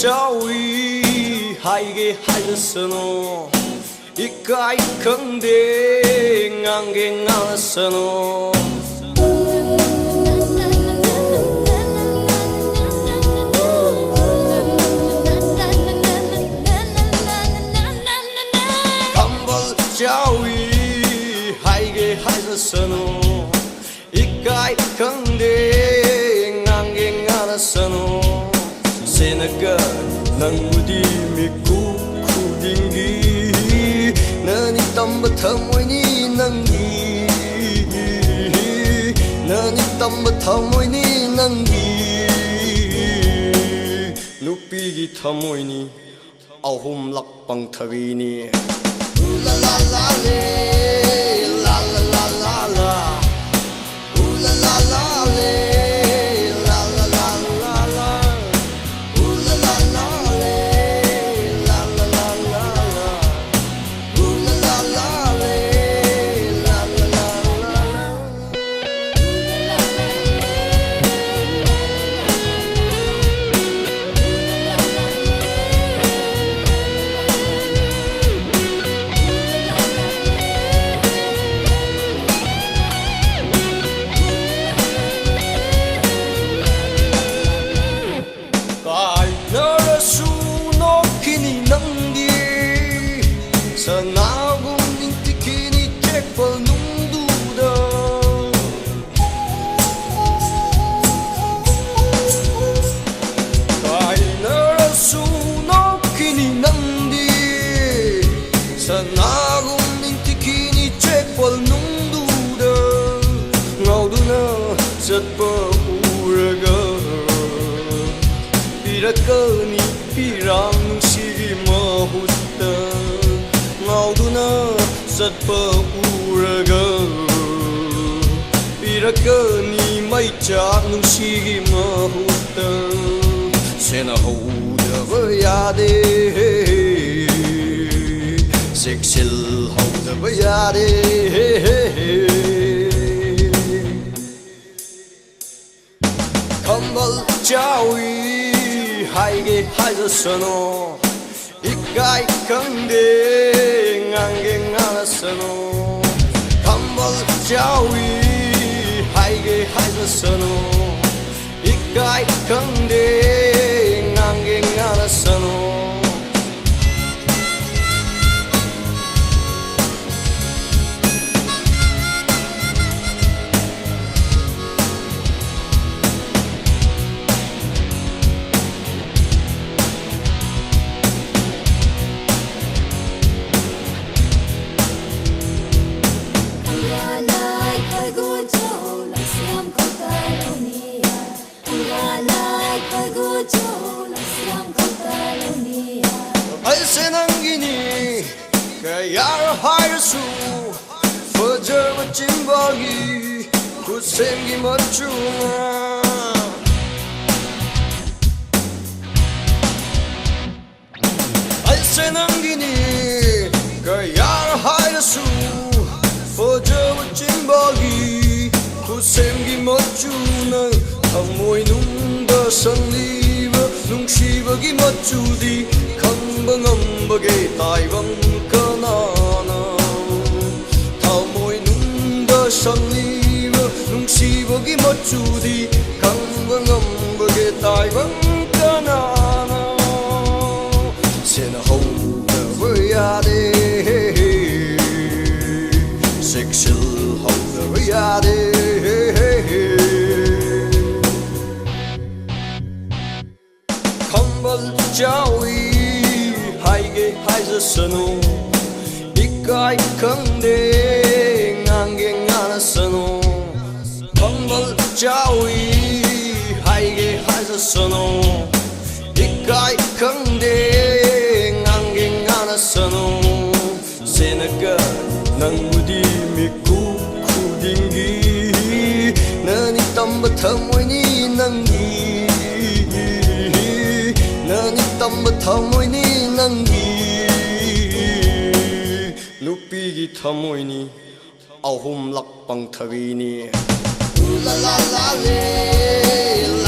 자위 하이게 하였으노 이까이 긍대 안개 나서노 한벌 자위 하이게 하였으노 이까이 긍대 안개 나서노 세나가 낭무디 미쿠 쿠딩기 너니 땀부터 모이니 낭기 너니 땀부터 모이니 낭기 누비기 타모이니 아홉 락방 타기니 울랄랄랄레 랄랄랄랄라 울랄랄랄레 Pirakani pirang si mahuta ngauduna satpa uraga Pirakani mai chak nung si mahuta sena hauda bayade seksil hauda bayade Kambal jawi 하이게 하였으노 이까이 긍대 안개 나서노 한벌 자위 하이게 하였으노 이까이 긍대 안개 나서노 Senangini kaya harsu fajar cimbagi ku sengi macuna Ay senangini kaya harsu fajar cimbagi ku sengi macuna amoy nunda sanliba nung shibagi macudi Bangambage taibang kanana Tamoy nunda sangliba nung sibagi machudi Kang bangambage taibang kanana Sena hauda bayade Seksil hauda bayade Kambal jawi 하이게 하였으노 이까이 긍대 안개 나서노 한벌 자위 하이게 하였으노 이까이 긍대 안개 나서노 세나가 낭무디 미쿠 쿠딩기 너니 땀부터 모이니 낭기 너니 땀부터 모이니 Nupigi tamoini ahum lakpang thagini la la la la